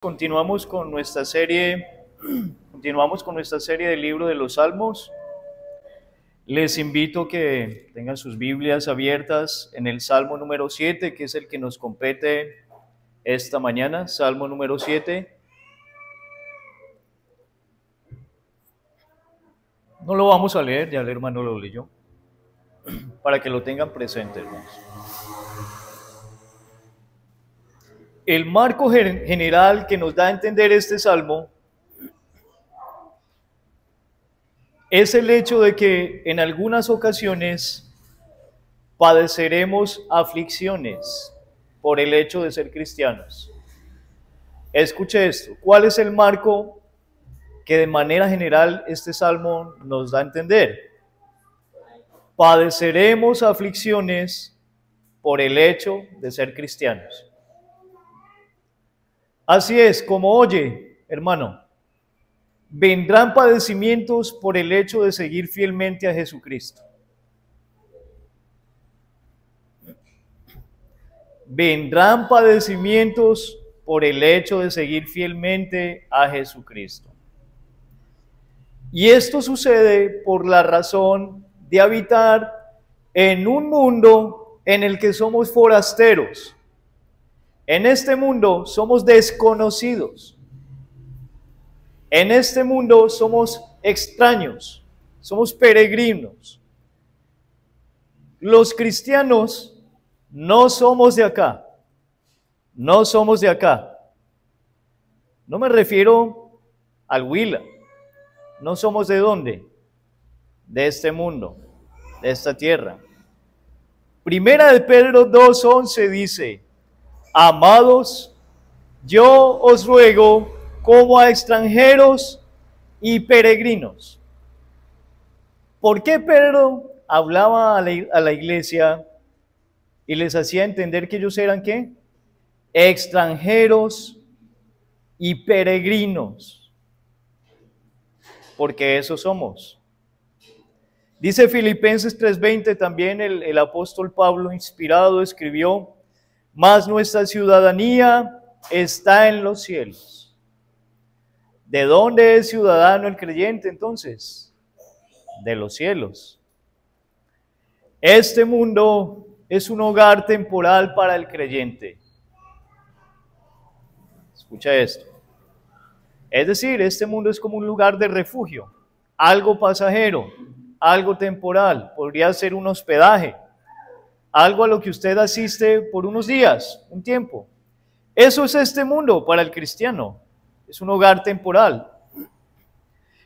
Continuamos con nuestra serie, del libro de los Salmos. Les invito a que tengan sus Biblias abiertas en el Salmo número 7, que es el que nos compete esta mañana. Salmo número 7. No lo vamos a leer, ya el hermano lo leyó, para que lo tengan presente, hermanos. El marco general que nos da a entender este salmo es el hecho de que en algunas ocasiones padeceremos aflicciones por el hecho de ser cristianos. Escuche esto, ¿cuál es el marco que de manera general este salmo nos da a entender? Padeceremos aflicciones por el hecho de ser cristianos. Así es, como oye, hermano, vendrán padecimientos por el hecho de seguir fielmente a Jesucristo. Vendrán padecimientos por el hecho de seguir fielmente a Jesucristo. Y esto sucede por la razón de habitar en un mundo en el que somos forasteros. En este mundo somos desconocidos. En este mundo somos extraños, somos peregrinos. Los cristianos no somos de acá, no somos de acá. No me refiero al Huila, no somos de dónde, de este mundo, de esta tierra. Primera de Pedro 2:11 dice: amados, yo os ruego como a extranjeros y peregrinos. ¿Por qué Pedro hablaba a la iglesia y les hacía entender que ellos eran ¿qué? Extranjeros y peregrinos. Porque eso somos. Dice Filipenses 3:20 también el apóstol Pablo, inspirado, escribió: mas nuestra ciudadanía está en los cielos. ¿De dónde es ciudadano el creyente entonces? De los cielos. Este mundo es un hogar temporal para el creyente. Escucha esto. Es decir, este mundo es como un lugar de refugio, algo pasajero, algo temporal, podría ser un hospedaje, algo a lo que usted asiste por unos días, un tiempo. Eso es este mundo para el cristiano, es un hogar temporal.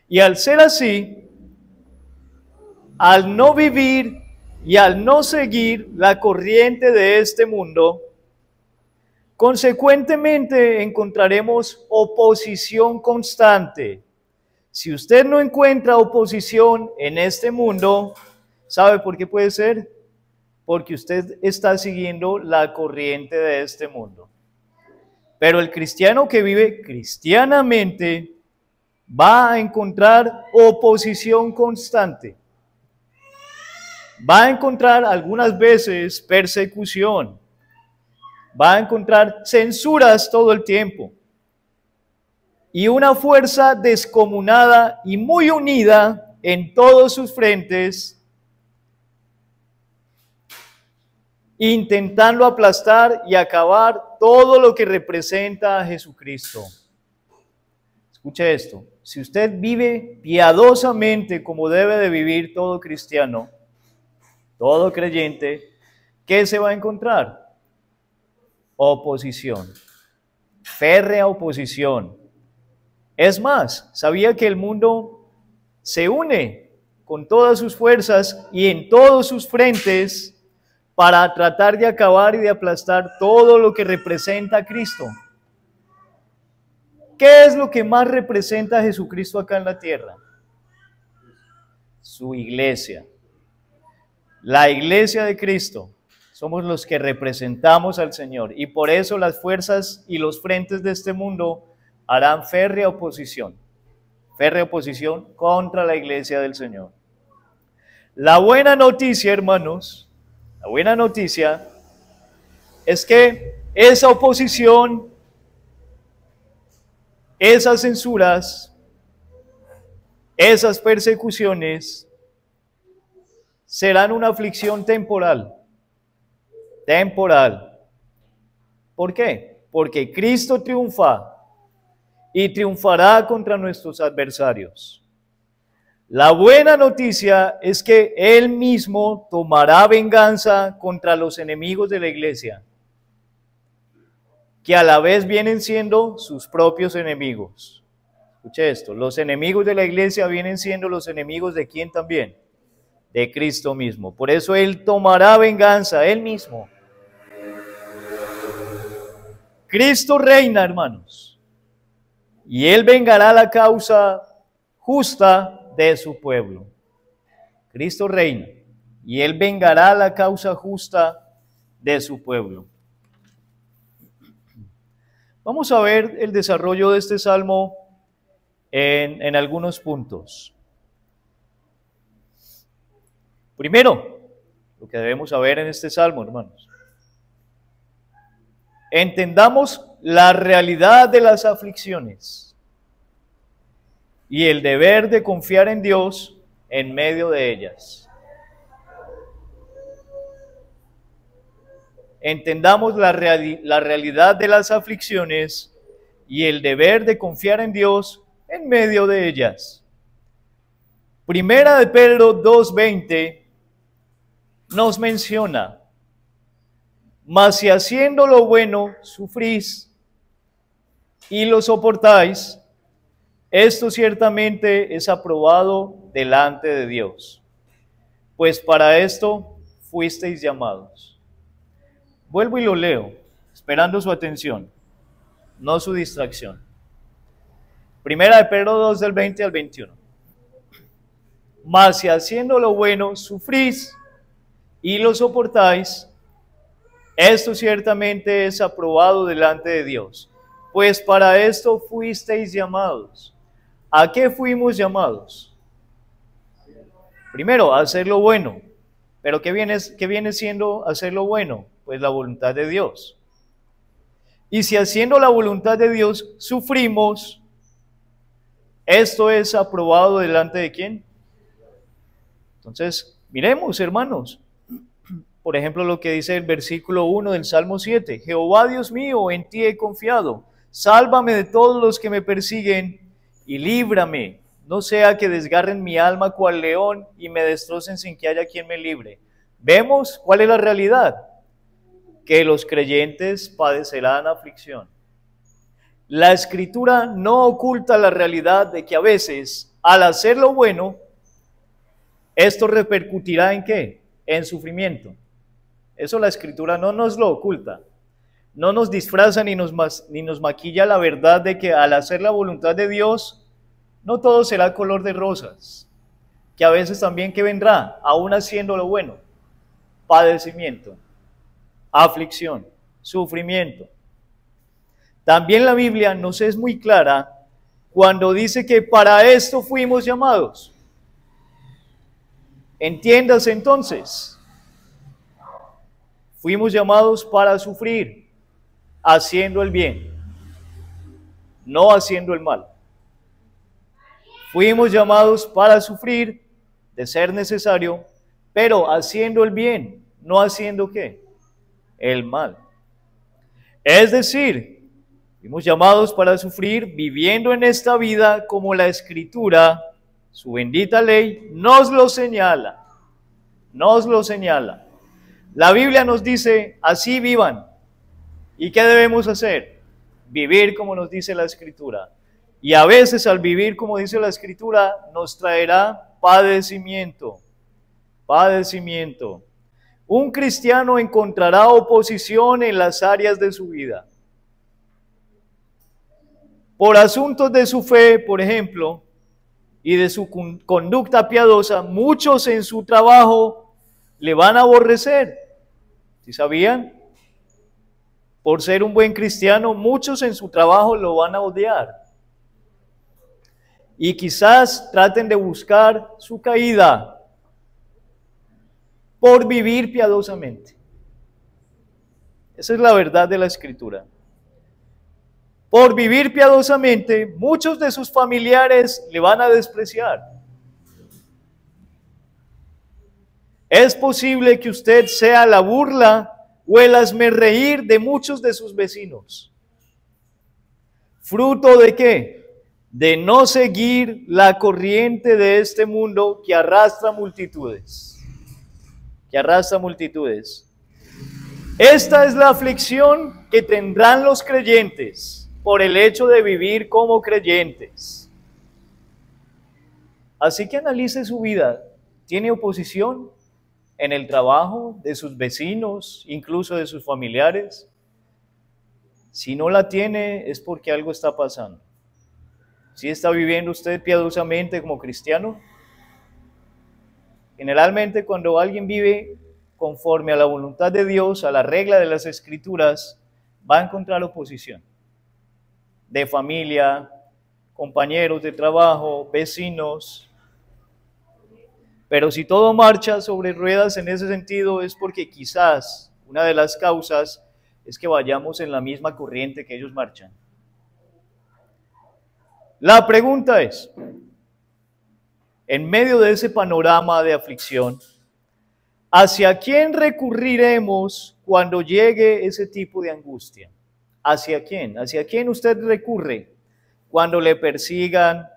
Y al ser así, al no vivir y al no seguir la corriente de este mundo, consecuentemente encontraremos oposición constante. Si usted no encuentra oposición en este mundo, ¿sabe por qué puede ser? Porque usted está siguiendo la corriente de este mundo. Pero el cristiano que vive cristianamente va a encontrar oposición constante. Va a encontrar algunas veces persecución. Va a encontrar censuras todo el tiempo. Y una fuerza descomunada y muy unida en todos sus frentes, intentando aplastar y acabar todo lo que representa a Jesucristo. Escuche esto, si usted vive piadosamente como debe de vivir todo cristiano, todo creyente, ¿qué se va a encontrar? Oposición, férrea oposición. Es más, ¿sabía que el mundo se une con todas sus fuerzas y en todos sus frentes para tratar de acabar y de aplastar todo lo que representa a Cristo? ¿Qué es lo que más representa a Jesucristo acá en la tierra? Su iglesia. La iglesia de Cristo. Somos los que representamos al Señor. Y por eso las fuerzas y los frentes de este mundo harán férrea oposición contra la iglesia del Señor. La buena noticia, hermanos, la buena noticia es que esa oposición esas censuras, esas persecuciones serán una aflicción temporal. Temporal. ¿Por qué? Porque Cristo triunfa y triunfará contra nuestros adversarios. La buena noticia es que Él mismo tomará venganza contra los enemigos de la iglesia, que a la vez vienen siendo sus propios enemigos. Escuche esto, los enemigos de la iglesia vienen siendo los enemigos de ¿quién también? De Cristo mismo. Por eso Él tomará venganza, Él mismo. Cristo reina, hermanos, y Él vengará la causa justa de su pueblo. Cristo reina, y Él vengará la causa justa de su pueblo. Vamos a ver el desarrollo de este salmo en algunos puntos. Primero, lo que debemos saber en este salmo, hermanos. Entendamos la realidad de las aflicciones y el deber de confiar en Dios en medio de ellas. Entendamos la realidad de las aflicciones y el deber de confiar en Dios en medio de ellas. Primera de Pedro 2:20 nos menciona: mas si haciendo lo bueno sufrís y lo soportáis, esto ciertamente es aprobado delante de Dios, pues para esto fuisteis llamados. Vuelvo y lo leo, esperando su atención, no su distracción. Primera de Pedro 2, del 20 al 21. Mas si haciendo lo bueno sufrís y lo soportáis, esto ciertamente es aprobado delante de Dios, pues para esto fuisteis llamados. ¿A qué fuimos llamados? Primero, a hacer lo bueno. ¿Pero qué viene siendo hacer lo bueno? Pues la voluntad de Dios. Y si haciendo la voluntad de Dios sufrimos, esto es aprobado delante de ¿quién? Entonces, miremos, hermanos. Por ejemplo, lo que dice el versículo 1 del Salmo 7. Jehová Dios mío, en ti he confiado. Sálvame de todos los que me persiguen y líbrame. No sea que desgarren mi alma cual león y me destrocen sin que haya quien me libre. ¿Vemos cuál es la realidad? Que los creyentes padecerán aflicción. La Escritura no oculta la realidad de que a veces, al hacer lo bueno, esto repercutirá ¿en qué? En sufrimiento. Eso la Escritura no nos lo oculta. No nos disfraza ni nos maquilla la verdad de que al hacer la voluntad de Dios, no todo será color de rosas. Que a veces también ¿qué vendrá? Aún haciendo lo bueno. Padecimiento, aflicción, sufrimiento. También la Biblia nos es muy clara cuando dice que para esto fuimos llamados. Entiéndase entonces, fuimos llamados para sufrir, haciendo el bien, no haciendo el mal. Fuimos llamados para sufrir, de ser necesario, pero haciendo el bien, no haciendo ¿qué? El mal. Es decir, fuimos llamados para sufrir viviendo en esta vida como la Escritura, su bendita ley, nos lo señala. Nos lo señala. La Biblia nos dice, así vivan. ¿Y qué debemos hacer? Vivir como nos dice la Escritura. Y a veces al vivir como dice la Escritura nos traerá padecimiento. Padecimiento. Un cristiano encontrará oposición en las áreas de su vida. Por asuntos de su fe, por ejemplo, y de su conducta piadosa, muchos en su trabajo le van a aborrecer. ¿Sí sabían? Por ser un buen cristiano, muchos en su trabajo lo van a odiar. Y quizás traten de buscar su caída por vivir piadosamente. Esa es la verdad de la Escritura. Por vivir piadosamente, muchos de sus familiares le van a despreciar. Es posible que usted sea la burla o el hazmerreír de muchos de sus vecinos. ¿Fruto de qué? De no seguir la corriente de este mundo que arrastra multitudes. Que arrastra multitudes. Esta es la aflicción que tendrán los creyentes por el hecho de vivir como creyentes. Así que analice su vida. ¿Tiene oposición en el trabajo, de sus vecinos, incluso de sus familiares? Si no la tiene, es porque algo está pasando. ¿Sí está viviendo usted piadosamente como cristiano? Generalmente cuando alguien vive conforme a la voluntad de Dios, a la regla de las Escrituras, va a encontrar oposición de familia, compañeros de trabajo, vecinos. Pero si todo marcha sobre ruedas en ese sentido, es porque quizás una de las causas es que vayamos en la misma corriente que ellos marchan. La pregunta es, en medio de ese panorama de aflicción, ¿hacia quién recurriremos cuando llegue ese tipo de angustia? ¿Hacia quién? ¿Hacia quién usted recurre cuando le persigan,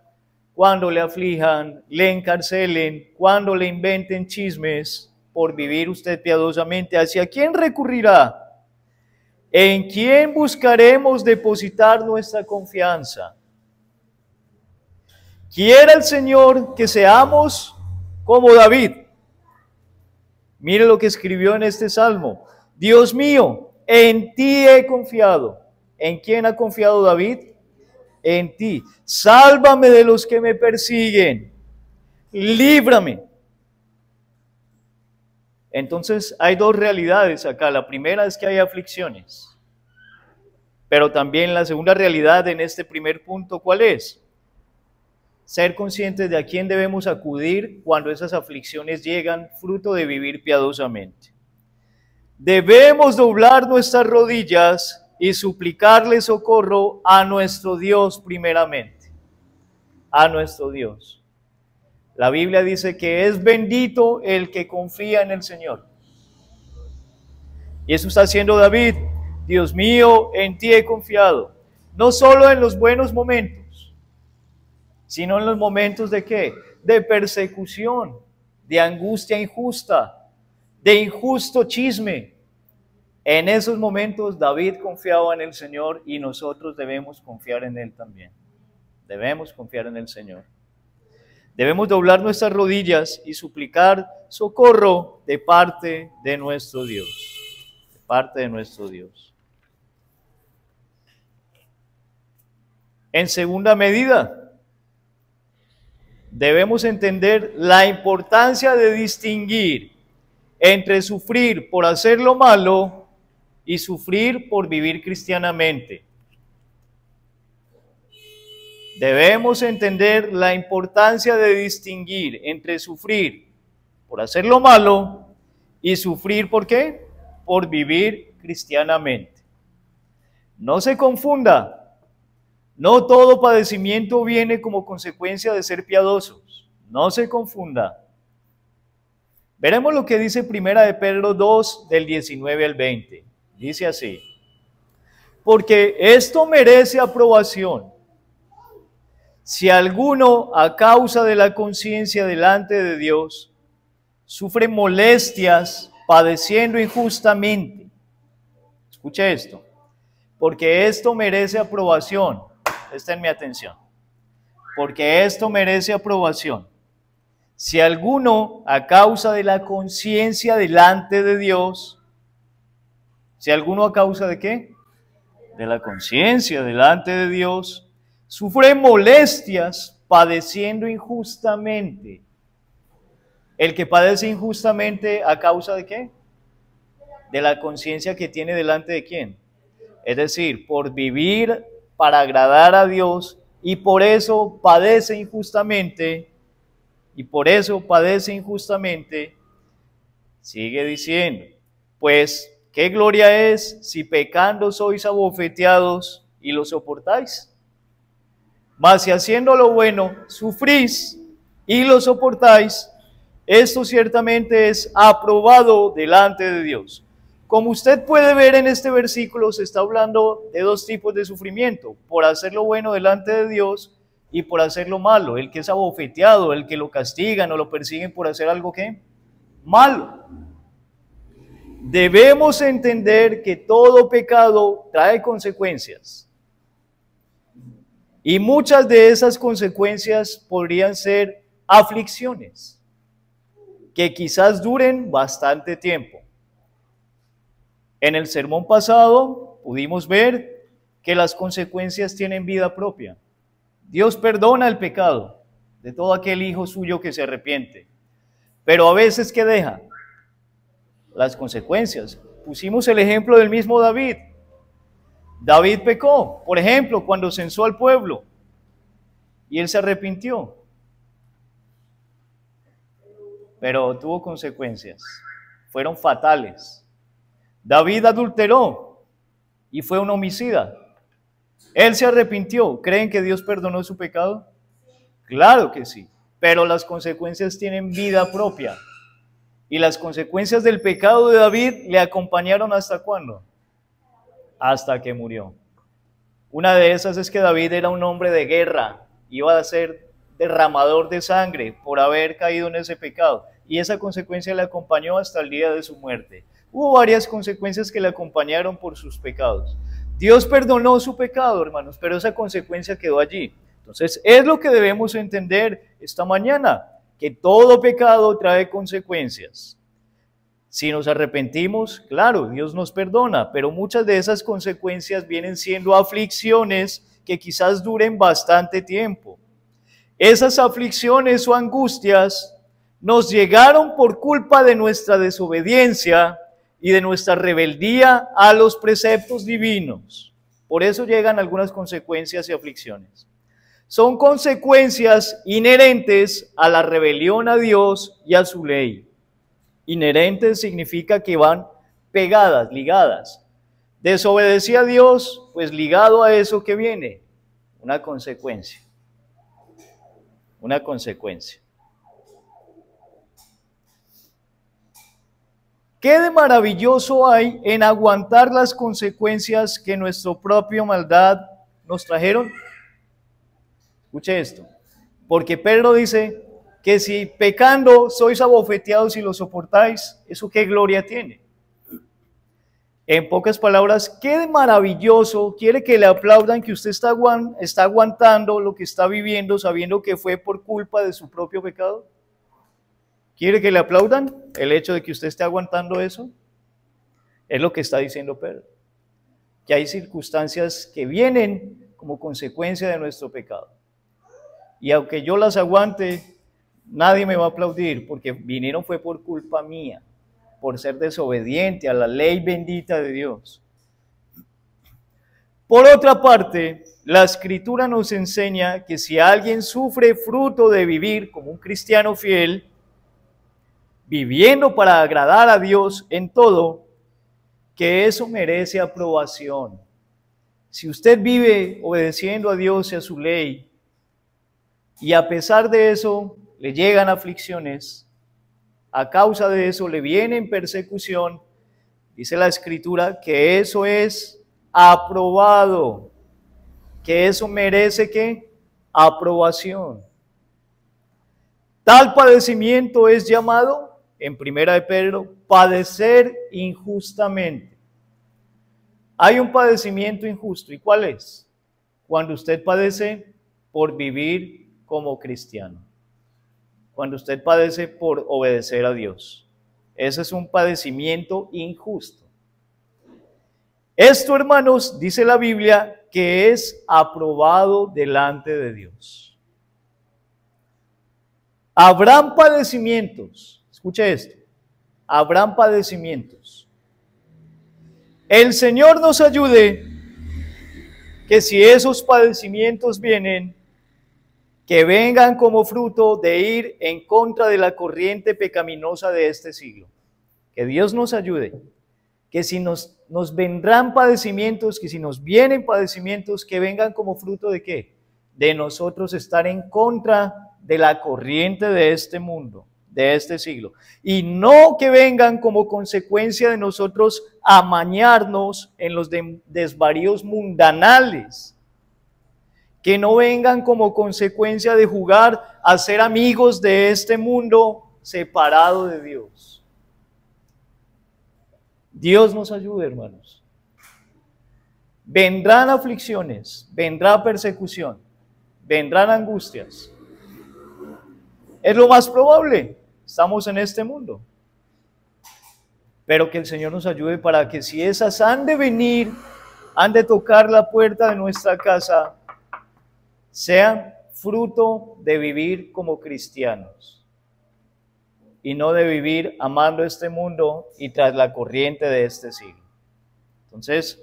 cuando le aflijan, le encarcelen, cuando le inventen chismes por vivir usted piadosamente? ¿Hacia quién recurrirá? ¿En quién buscaremos depositar nuestra confianza? Quiera el Señor que seamos como David. Mire lo que escribió en este salmo. Dios mío, en ti he confiado. ¿En quién ha confiado David? En ti. Sálvame de los que me persiguen. Líbrame. Entonces hay dos realidades acá. La primera es que hay aflicciones. Pero también la segunda realidad en este primer punto, ¿cuál es? Ser conscientes de a quién debemos acudir cuando esas aflicciones llegan, fruto de vivir piadosamente. Debemos doblar nuestras rodillas y suplicarle socorro a nuestro Dios primeramente. A nuestro Dios. La Biblia dice que es bendito el que confía en el Señor. Y eso está haciendo David. Dios mío, en ti he confiado. No solo en los buenos momentos, sino en los momentos de ¿qué? De persecución, de angustia injusta, de injusto chisme. En esos momentos David confiaba en el Señor y nosotros debemos confiar en Él también. Debemos confiar en el Señor. Debemos doblar nuestras rodillas y suplicar socorro de parte de nuestro Dios. De parte de nuestro Dios. En segunda medida, debemos entender la importancia de distinguir entre sufrir por hacer lo malo y sufrir por vivir cristianamente. Debemos entender la importancia de distinguir entre sufrir por hacer lo malo y sufrir ¿por qué? Por vivir cristianamente. No se confunda. No todo padecimiento viene como consecuencia de ser piadosos. No se confunda. Veremos lo que dice Primera de Pedro 2, del 19 al 20. Dice así: porque esto merece aprobación. Si alguno, a causa de la conciencia delante de Dios, sufre molestias padeciendo injustamente. Escuche esto. Porque esto merece aprobación. Presten mi atención. Porque esto merece aprobación. Si alguno, a causa de la conciencia delante de Dios, si alguno a causa de ¿qué? De la conciencia delante de Dios, sufre molestias padeciendo injustamente. El que padece injustamente, ¿a causa de qué? De la conciencia que tiene delante de quién. Es decir, por vivir para agradar a Dios y por eso padece injustamente, sigue diciendo, pues, ¿qué gloria es si pecando sois abofeteados y lo soportáis. Mas si haciendo lo bueno sufrís y lo soportáis, esto ciertamente es aprobado delante de Dios. Como usted puede ver en este versículo, se está hablando de dos tipos de sufrimiento: por hacer lo bueno delante de Dios y por hacer lo malo. El que es abofeteado, el que lo castigan o lo persiguen por hacer algo que malo. Debemos entender que todo pecado trae consecuencias. Y muchas de esas consecuencias podrían ser aflicciones que quizás duren bastante tiempo. En el sermón pasado pudimos ver que las consecuencias tienen vida propia. Dios perdona el pecado de todo aquel hijo suyo que se arrepiente, pero a veces ¿qué deja? Las consecuencias. Pusimos el ejemplo del mismo David. David pecó, por ejemplo, cuando censó al pueblo y él se arrepintió, pero tuvo consecuencias, fueron fatales. David adulteró y fue un homicida. Él se arrepintió. ¿Creen que Dios perdonó su pecado? Claro que sí, pero las consecuencias tienen vida propia. Y las consecuencias del pecado de David le acompañaron ¿hasta cuándo? Hasta que murió. Una de esas es que David era un hombre de guerra, iba a ser derramador de sangre por haber caído en ese pecado, y esa consecuencia le acompañó hasta el día de su muerte. Hubo varias consecuencias que le acompañaron por sus pecados. Dios perdonó su pecado, hermanos, pero esa consecuencia quedó allí. Entonces, es lo que debemos entender esta mañana, que todo pecado trae consecuencias. Si nos arrepentimos, claro, Dios nos perdona, pero muchas de esas consecuencias vienen siendo aflicciones que quizás duren bastante tiempo. Esas aflicciones o angustias nos llegaron por culpa de nuestra desobediencia y de nuestra rebeldía a los preceptos divinos. Por eso llegan algunas consecuencias y aflicciones. Son consecuencias inherentes a la rebelión a Dios y a su ley. Inherentes significa que van pegadas, ligadas. Desobedecí a Dios, pues ligado a eso que viene, una consecuencia. Una consecuencia. ¿Qué de maravilloso hay en aguantar las consecuencias que nuestra propia maldad nos trajeron? Escuche esto, porque Pedro dice que si pecando sois abofeteados y lo soportáis, ¿eso qué gloria tiene? En pocas palabras, ¿qué de maravilloso quiere que le aplaudan que usted está aguantando lo que está viviendo sabiendo que fue por culpa de su propio pecado? ¿Quiere que le aplaudan el hecho de que usted esté aguantando eso? Es lo que está diciendo Pedro, que hay circunstancias que vienen como consecuencia de nuestro pecado. Y aunque yo las aguante, nadie me va a aplaudir porque vinieron fue por culpa mía, por ser desobediente a la ley bendita de Dios. Por otra parte, la Escritura nos enseña que si alguien sufre fruto de vivir como un cristiano fiel, viviendo para agradar a Dios en todo, que eso merece aprobación. Si usted vive obedeciendo a Dios y a su ley, y a pesar de eso le llegan aflicciones, a causa de eso le vienen persecución, dice la Escritura que eso es aprobado, que eso merece ¿qué? Aprobación. Tal padecimiento es llamado, en primera de Pedro, padecer injustamente. Hay un padecimiento injusto, ¿y cuál es? Cuando usted padece por vivir como cristiano, cuando usted padece por obedecer a Dios. Ese es un padecimiento injusto. Esto, hermanos, dice la Biblia, que es aprobado delante de Dios. Habrán padecimientos, escuche esto, habrán padecimientos. El Señor nos ayude que si esos padecimientos vienen, que vengan como fruto de ir en contra de la corriente pecaminosa de este siglo. Que Dios nos ayude que si nos vendrán padecimientos, que si nos vienen padecimientos, que vengan como fruto de ¿qué? De nosotros estar en contra de la corriente de este mundo, de este siglo. Y no que vengan como consecuencia de nosotros amañarnos en los desvaríos mundanales. Que no vengan como consecuencia de jugar a ser amigos de este mundo separado de Dios. Dios nos ayude, hermanos. Vendrán aflicciones, vendrá persecución, vendrán angustias. Es lo más probable, estamos en este mundo. Pero que el Señor nos ayude para que si esas han de venir, han de tocar la puerta de nuestra casa, sean fruto de vivir como cristianos y no de vivir amando este mundo y tras la corriente de este siglo. Entonces,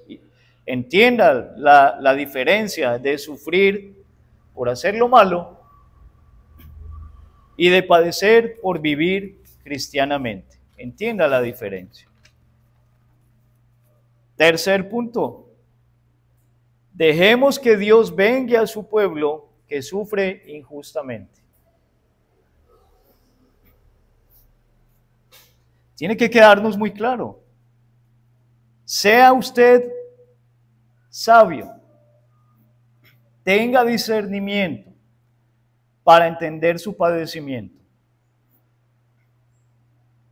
entienda la diferencia de sufrir por hacer lo malo y de padecer por vivir cristianamente. Entienda la diferencia. Tercer punto. Dejemos que Dios vengue a su pueblo que sufre injustamente. Tiene que quedarnos muy claro. Sea usted sabio, tenga discernimiento para entender su padecimiento.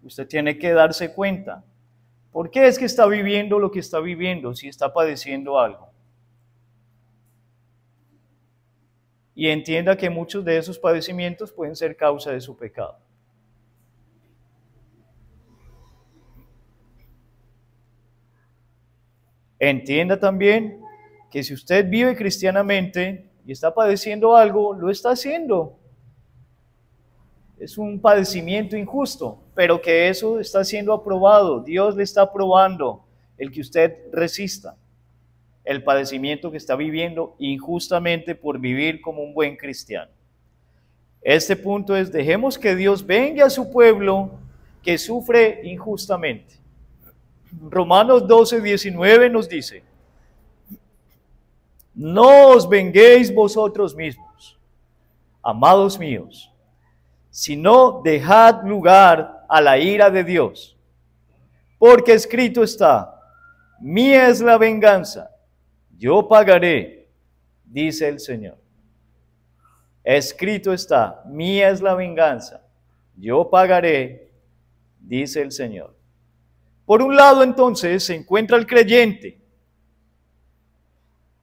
Usted tiene que darse cuenta. ¿Por qué es que está viviendo lo que está viviendo si está padeciendo algo? Y entienda que muchos de esos padecimientos pueden ser causa de su pecado. Entienda también que si usted vive cristianamente y está padeciendo algo, lo está haciendo. Es un padecimiento injusto, pero que eso está siendo aprobado. Dios le está aprobando el que usted resista el padecimiento que está viviendo injustamente por vivir como un buen cristiano. Este punto es, dejemos que Dios venga a su pueblo que sufre injustamente. Romanos 12:19 nos dice, no os venguéis vosotros mismos, amados míos, sino dejad lugar a la ira de Dios, porque escrito está, mía es la venganza, yo pagaré, dice el Señor. Escrito está, mía es la venganza, yo pagaré, dice el Señor. Por un lado, entonces, se encuentra el creyente,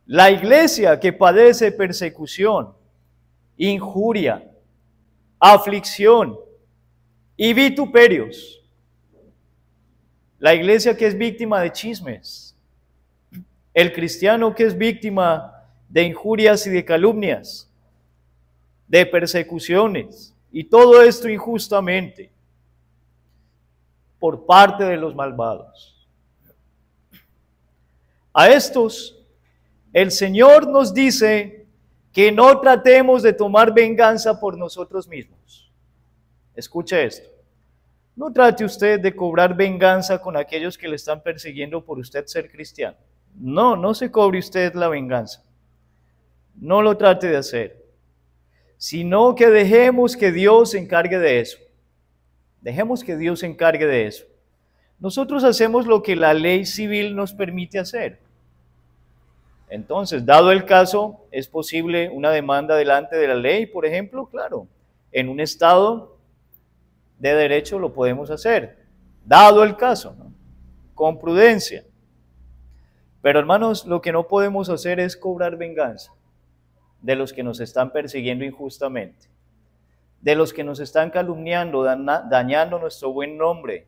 la iglesia que padece persecución, injuria, aflicción y vituperios. La iglesia que es víctima de chismes, el cristiano que es víctima de injurias y de calumnias, de persecuciones, y todo esto injustamente por parte de los malvados. A estos, el Señor nos dice que no tratemos de tomar venganza por nosotros mismos. Escuche esto. No trate usted de cobrar venganza con aquellos que le están persiguiendo por usted ser cristiano. No, no se cobre usted la venganza. No lo trate de hacer. Sino que dejemos que Dios se encargue de eso. Dejemos que Dios se encargue de eso. Nosotros hacemos lo que la ley civil nos permite hacer. Entonces, dado el caso, ¿es posible una demanda delante de la ley, por ejemplo? Claro, en un estado de derecho lo podemos hacer, dado el caso, ¿no? Con prudencia. Pero hermanos, lo que no podemos hacer es cobrar venganza de los que nos están persiguiendo injustamente, de los que nos están calumniando, dañando nuestro buen nombre,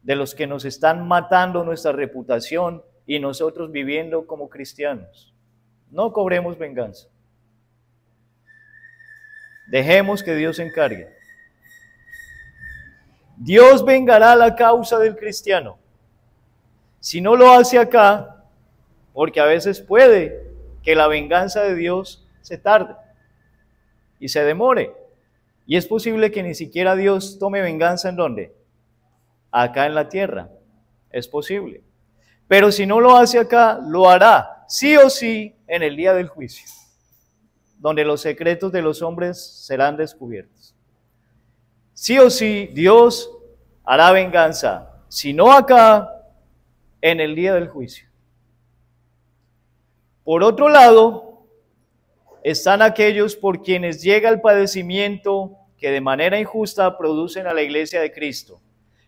de los que nos están matando nuestra reputación y nosotros viviendo como cristianos. No cobremos venganza. Dejemos que Dios se encargue. Dios vengará la causa del cristiano. Si no lo hace acá, porque a veces puede que la venganza de Dios se tarde y se demore. Y es posible que ni siquiera Dios tome venganza ¿en dónde? Acá en la tierra. Es posible. Pero si no lo hace acá, lo hará sí o sí en el día del juicio, donde los secretos de los hombres serán descubiertos. Sí o sí, Dios hará venganza, si no acá, en el día del juicio. Por otro lado, están aquellos por quienes llega el padecimiento que de manera injusta producen a la iglesia de Cristo.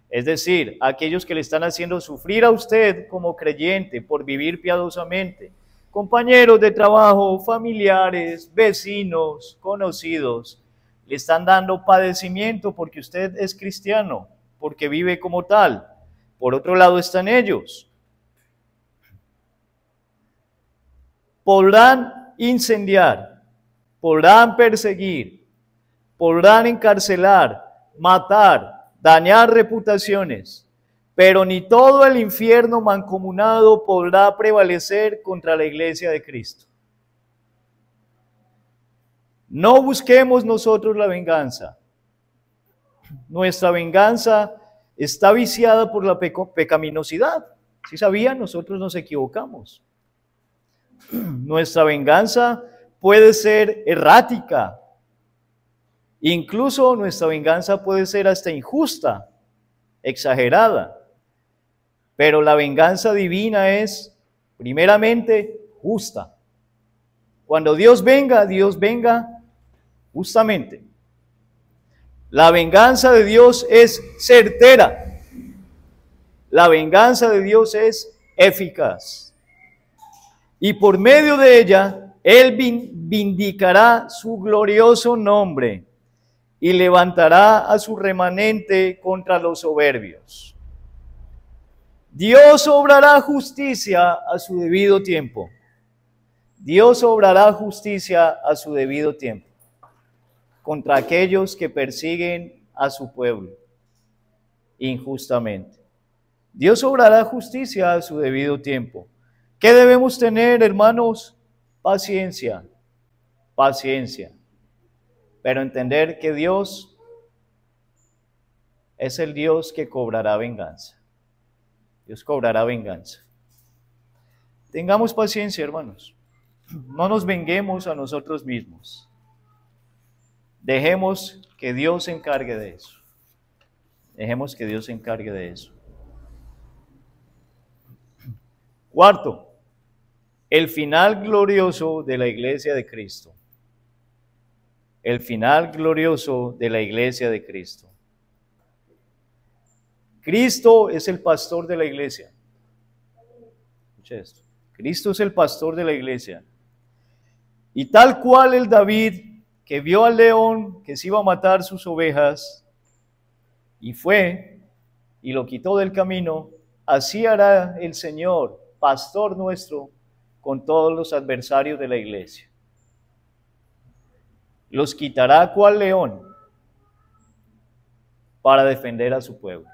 Es decir, aquellos que le están haciendo sufrir a usted como creyente por vivir piadosamente. Compañeros de trabajo, familiares, vecinos, conocidos, le están dando padecimiento porque usted es cristiano, porque vive como tal. Por otro lado están ellos. Podrán incendiar, podrán perseguir, podrán encarcelar, matar, dañar reputaciones, pero ni todo el infierno mancomunado podrá prevalecer contra la iglesia de Cristo. No busquemos nosotros la venganza. Nuestra venganza está viciada por la pecaminosidad. ¿Sí sabían? Nosotros nos equivocamos. Nuestra venganza puede ser errática. Incluso nuestra venganza puede ser hasta injusta, exagerada. Pero la venganza divina es, primeramente, justa. Cuando Dios venga justamente. La venganza de Dios es certera. La venganza de Dios es eficaz. Y por medio de ella, Él vindicará su glorioso nombre y levantará a su remanente contra los soberbios. Dios obrará justicia a su debido tiempo. Dios obrará justicia a su debido tiempo contra aquellos que persiguen a su pueblo injustamente. Dios obrará justicia a su debido tiempo. ¿Qué debemos tener, hermanos? Paciencia, paciencia. Pero entender que Dios es el Dios que cobrará venganza. Dios cobrará venganza. Tengamos paciencia, hermanos. No nos venguemos a nosotros mismos. Dejemos que Dios se encargue de eso. Dejemos que Dios se encargue de eso. Cuarto, el final glorioso de la iglesia de Cristo. El final glorioso de la iglesia de Cristo. Cristo es el pastor de la iglesia. Escucha esto. Cristo es el pastor de la iglesia. Y tal cual el David que vio al león que se iba a matar sus ovejas y fue y lo quitó del camino, así hará el Señor, pastor nuestro, con todos los adversarios de la iglesia. Los quitará cual león para defender a su pueblo.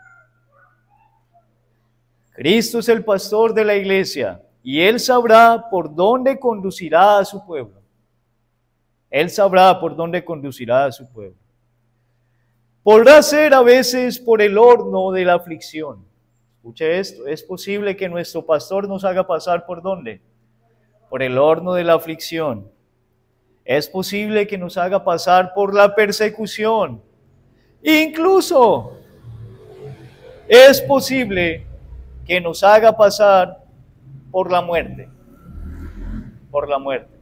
Cristo es el pastor de la iglesia y Él sabrá por dónde conducirá a su pueblo. Él sabrá por dónde conducirá a su pueblo. Podrá ser a veces por el horno de la aflicción. Escuche esto, es posible que nuestro pastor nos haga pasar por ¿dónde? Por el horno de la aflicción. Es posible que nos haga pasar por la persecución. Incluso es posible que nos haga pasar por la muerte. Por la muerte.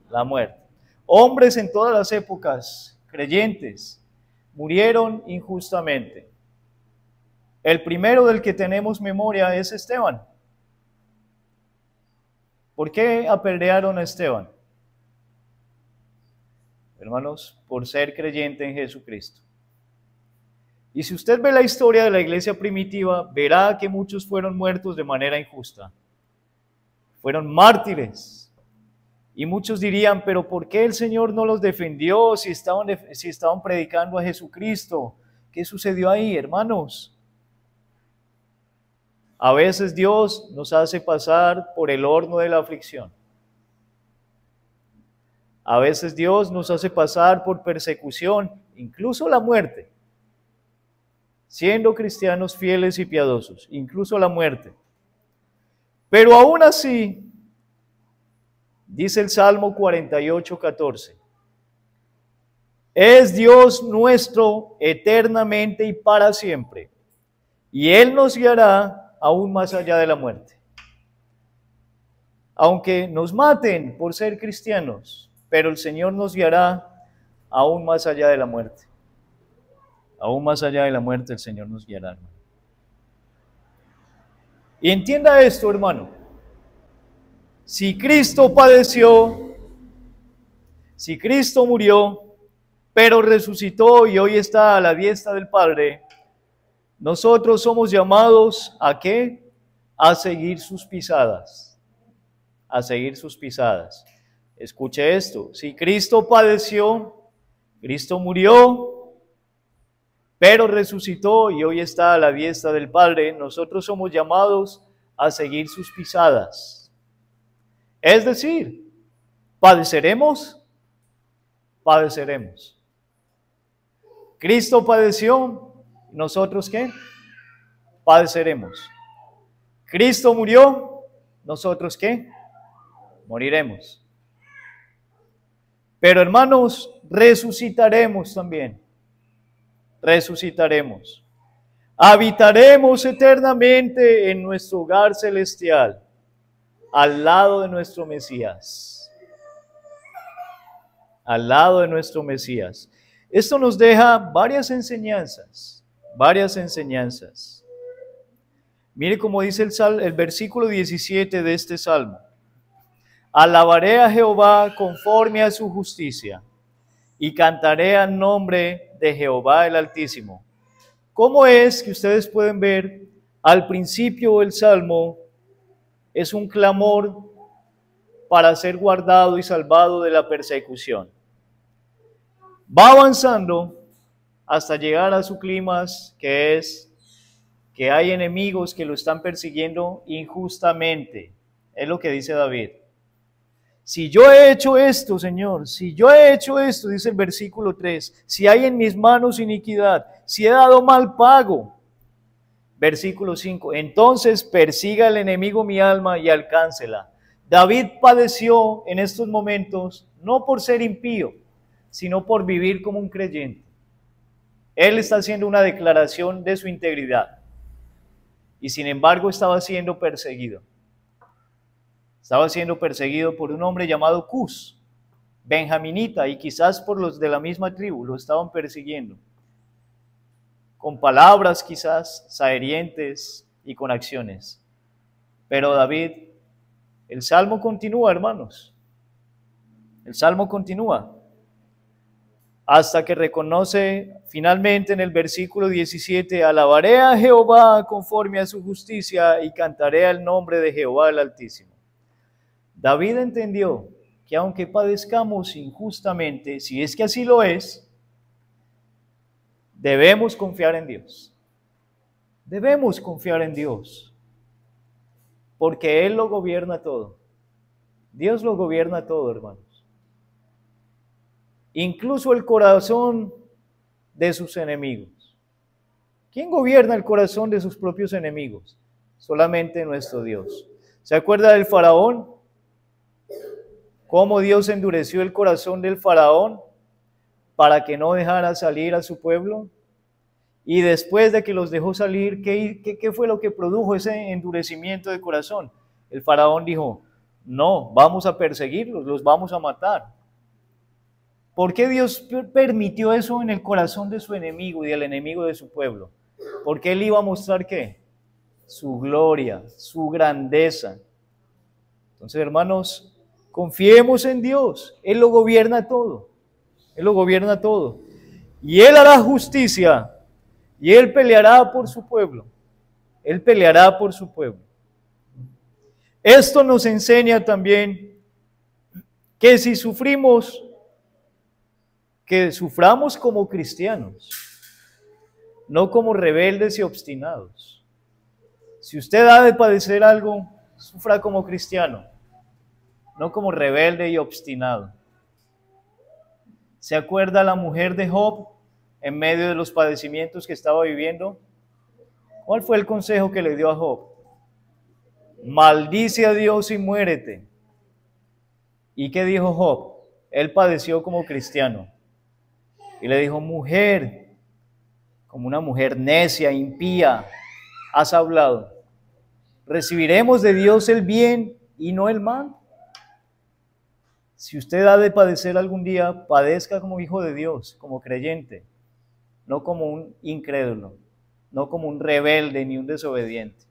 La muerte. Hombres en todas las épocas, creyentes, murieron injustamente. El primero del que tenemos memoria es Esteban. ¿Por qué apedrearon a Esteban? Hermanos, por ser creyente en Jesucristo. Y si usted ve la historia de la iglesia primitiva, verá que muchos fueron muertos de manera injusta. Fueron mártires. Y muchos dirían, pero ¿por qué el Señor no los defendió si estaban predicando a Jesucristo? ¿Qué sucedió ahí, hermanos? A veces Dios nos hace pasar por el horno de la aflicción. A veces Dios nos hace pasar por persecución, incluso la muerte. siendo cristianos fieles y piadosos, incluso la muerte. Pero aún así, dice el Salmo 48:14, es Dios nuestro eternamente y para siempre, y Él nos guiará aún más allá de la muerte. Aunque nos maten por ser cristianos, pero el Señor nos guiará aún más allá de la muerte. Aún más allá de la muerte el Señor nos guiará, hermano. Y entienda esto, hermano. Si Cristo padeció, si Cristo murió, pero resucitó y hoy está a la diestra del Padre, nosotros somos llamados ¿a qué? A seguir sus pisadas. A seguir sus pisadas. Escuche esto. Si Cristo padeció, Cristo murió, pero resucitó y hoy está a la diestra del Padre, nosotros somos llamados a seguir sus pisadas. Es decir, padeceremos, padeceremos. Cristo padeció, ¿nosotros qué? Padeceremos. Cristo murió, ¿nosotros qué? Moriremos. Pero hermanos, resucitaremos también. Resucitaremos. Habitaremos eternamente en nuestro hogar celestial, al lado de nuestro Mesías. Al lado de nuestro Mesías. Esto nos deja varias enseñanzas, varias enseñanzas. Mire cómo dice el versículo 17 de este salmo. Alabaré a Jehová conforme a su justicia y cantaré al nombre de Jehová el Altísimo. ¿Cómo es que ustedes pueden ver al principio del salmo? Es un clamor para ser guardado y salvado de la persecución. Va avanzando hasta llegar a su clímax, que es que hay enemigos que lo están persiguiendo injustamente. Es lo que dice David. Si yo he hecho esto, Señor, si yo he hecho esto, dice el versículo 3, si hay en mis manos iniquidad, si he dado mal pago. Versículo 5, entonces persiga el enemigo mi alma y alcáncela. David padeció en estos momentos, no por ser impío, sino por vivir como un creyente. Él está haciendo una declaración de su integridad y sin embargo estaba siendo perseguido. Estaba siendo perseguido por un hombre llamado Cus, benjaminita, y quizás por los de la misma tribu lo estaban persiguiendo. Con palabras quizás saherientes y con acciones. Pero David, el salmo continúa, hermanos. El salmo continúa. Hasta que reconoce finalmente en el versículo 17, alabaré a Jehová conforme a su justicia y cantaré al nombre de Jehová el Altísimo. David entendió que aunque padezcamos injustamente, si es que así lo es, debemos confiar en Dios. Debemos confiar en Dios, porque Él lo gobierna todo. Dios lo gobierna todo, hermanos. Incluso el corazón de sus enemigos. ¿Quién gobierna el corazón de sus propios enemigos? Solamente nuestro Dios. ¿Se acuerda del faraón? ¿Cómo Dios endureció el corazón del faraón para que no dejara salir a su pueblo? Y después de que los dejó salir, ¿qué fue lo que produjo ese endurecimiento de corazón? El faraón dijo, no, vamos a perseguirlos, los vamos a matar. ¿Por qué Dios permitió eso en el corazón de su enemigo y del enemigo de su pueblo? Porque Él iba a mostrar ¿qué? Su gloria, su grandeza. Entonces, hermanos, confiemos en Dios. Él lo gobierna todo. Él lo gobierna todo. Y Él hará justicia. Y Él peleará por su pueblo. Él peleará por su pueblo. Esto nos enseña también que si sufrimos, que suframos como cristianos, no como rebeldes y obstinados. Si usted ha de padecer algo, sufra como cristiano, no como rebelde y obstinado. ¿Se acuerda la mujer de Job en medio de los padecimientos que estaba viviendo? ¿Cuál fue el consejo que le dio a Job? Maldice a Dios y muérete. ¿Y qué dijo Job? Él padeció como cristiano. Y le dijo, mujer, como una mujer necia, impía, has hablado. ¿Recibiremos de Dios el bien y no el mal? Si usted ha de padecer algún día, padezca como hijo de Dios, como creyente, no como un incrédulo, no como un rebelde ni un desobediente.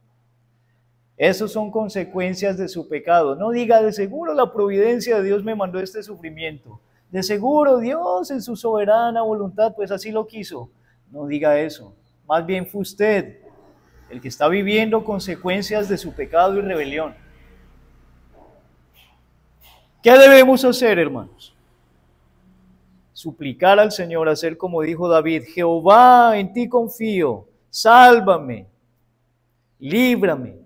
Esas son consecuencias de su pecado. No diga, de seguro la providencia de Dios me mandó este sufrimiento. De seguro Dios en su soberana voluntad, pues así lo quiso. No diga eso. Más bien fue usted el que está viviendo consecuencias de su pecado y rebelión. ¿Qué debemos hacer, hermanos? Suplicar al Señor, hacer como dijo David, Jehová, en ti confío, sálvame, líbrame.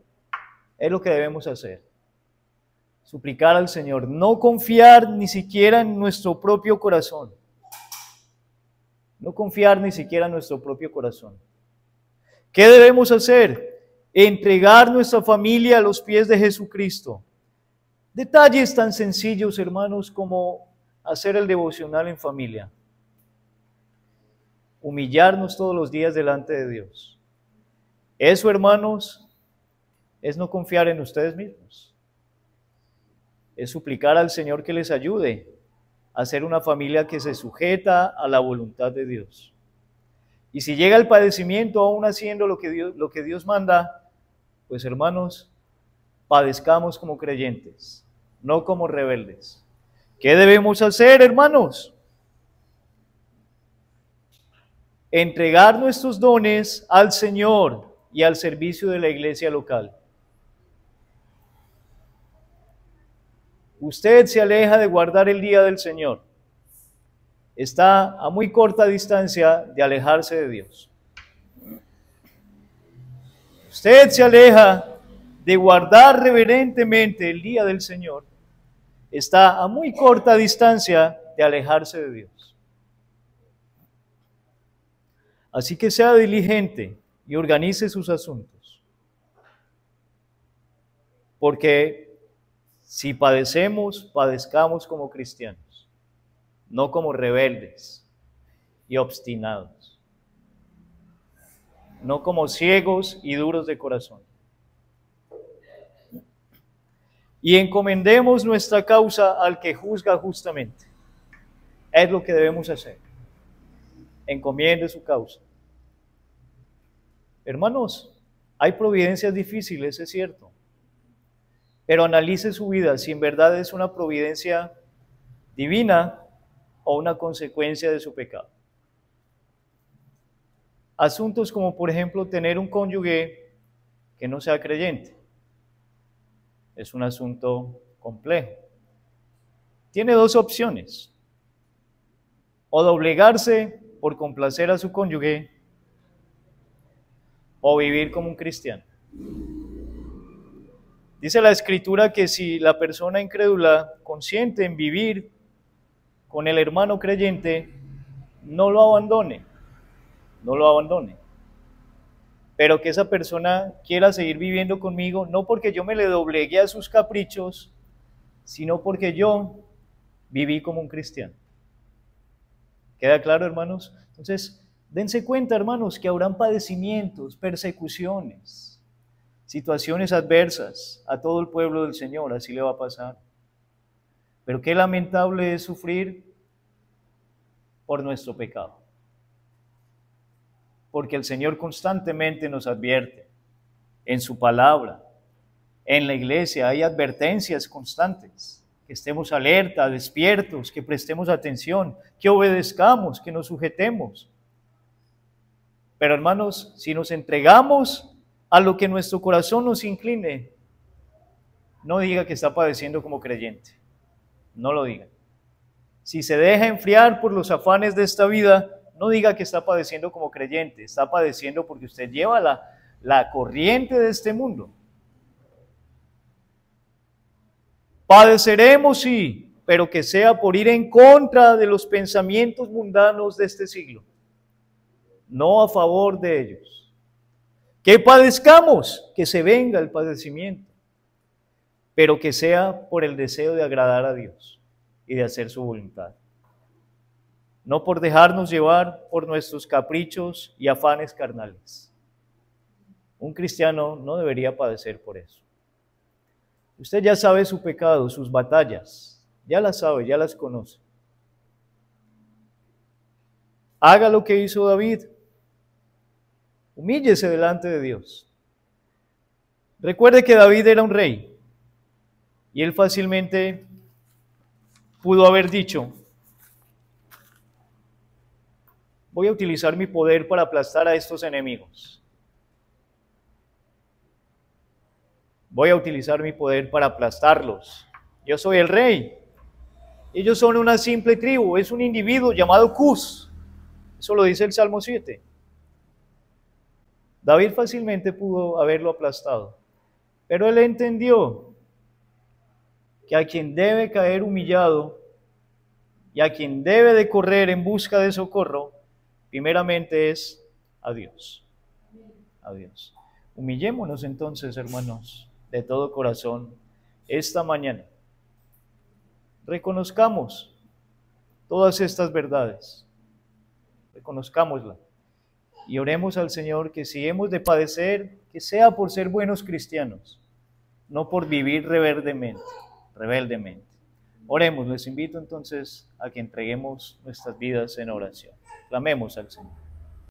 Es lo que debemos hacer. Suplicar al Señor, no confiar ni siquiera en nuestro propio corazón. No confiar ni siquiera en nuestro propio corazón. ¿Qué debemos hacer? Entregar nuestra familia a los pies de Jesucristo. Detalles tan sencillos, hermanos, como hacer el devocional en familia. Humillarnos todos los días delante de Dios. Eso, hermanos, es no confiar en ustedes mismos. Es suplicar al Señor que les ayude a ser una familia que se sujeta a la voluntad de Dios. Y si llega el padecimiento aún haciendo lo que Dios manda, pues hermanos, padezcamos como creyentes, no como rebeldes. ¿Qué debemos hacer, hermanos? Entregar nuestros dones al Señor y al servicio de la iglesia local. Usted se aleja de guardar el día del Señor. Está a muy corta distancia de alejarse de Dios. Usted se aleja de guardar reverentemente el día del Señor. Está a muy corta distancia de alejarse de Dios. Así que sea diligente y organice sus asuntos. Porque si padecemos, padezcamos como cristianos, no como rebeldes y obstinados, no como ciegos y duros de corazón. Y encomendemos nuestra causa al que juzga justamente. Es lo que debemos hacer. Encomiende su causa. Hermanos, hay providencias difíciles, es cierto. Pero analice su vida si en verdad es una providencia divina o una consecuencia de su pecado. Asuntos como, por ejemplo, tener un cónyuge que no sea creyente. Es un asunto complejo. Tiene dos opciones. O doblegarse por complacer a su cónyuge, o vivir como un cristiano. Dice la Escritura que si la persona incrédula consiente en vivir con el hermano creyente, no lo abandone, no lo abandone. Pero que esa persona quiera seguir viviendo conmigo, no porque yo me le doblegué a sus caprichos, sino porque yo viví como un cristiano. ¿Queda claro, hermanos? Entonces, dense cuenta, hermanos, que habrán padecimientos, persecuciones, situaciones adversas a todo el pueblo del Señor, así le va a pasar. Pero qué lamentable es sufrir por nuestro pecado. Porque el Señor constantemente nos advierte en su palabra, en la iglesia hay advertencias constantes, que estemos alerta, despiertos, que prestemos atención, que obedezcamos, que nos sujetemos. Pero hermanos, si nos entregamos a lo que nuestro corazón nos incline, no diga que está padeciendo como creyente, no lo diga. Si se deja enfriar por los afanes de esta vida, no diga que está padeciendo como creyente, está padeciendo porque usted lleva la corriente de este mundo. Padeceremos, sí, pero que sea por ir en contra de los pensamientos mundanos de este siglo, no a favor de ellos. Que padezcamos, que se venga el padecimiento, pero que sea por el deseo de agradar a Dios y de hacer su voluntad. No por dejarnos llevar por nuestros caprichos y afanes carnales. Un cristiano no debería padecer por eso. Usted ya sabe su pecado, sus batallas, ya las sabe, ya las conoce. Haga lo que hizo David. Humíllese delante de Dios. Recuerde que David era un rey y él fácilmente pudo haber dicho: voy a utilizar mi poder para aplastar a estos enemigos. Voy a utilizar mi poder para aplastarlos. Yo soy el rey. Ellos son una simple tribu, es un individuo llamado Cus. Eso lo dice el Salmo 7. David fácilmente pudo haberlo aplastado, pero él entendió que a quien debe caer humillado y a quien debe de correr en busca de socorro, primeramente es a Dios. A Dios. Humillémonos entonces, hermanos, de todo corazón esta mañana. Reconozcamos todas estas verdades. Reconozcámoslas. Y oremos al Señor que si hemos de padecer, que sea por ser buenos cristianos, no por vivir rebeldemente. Oremos, les invito entonces a que entreguemos nuestras vidas en oración. Clamemos al Señor.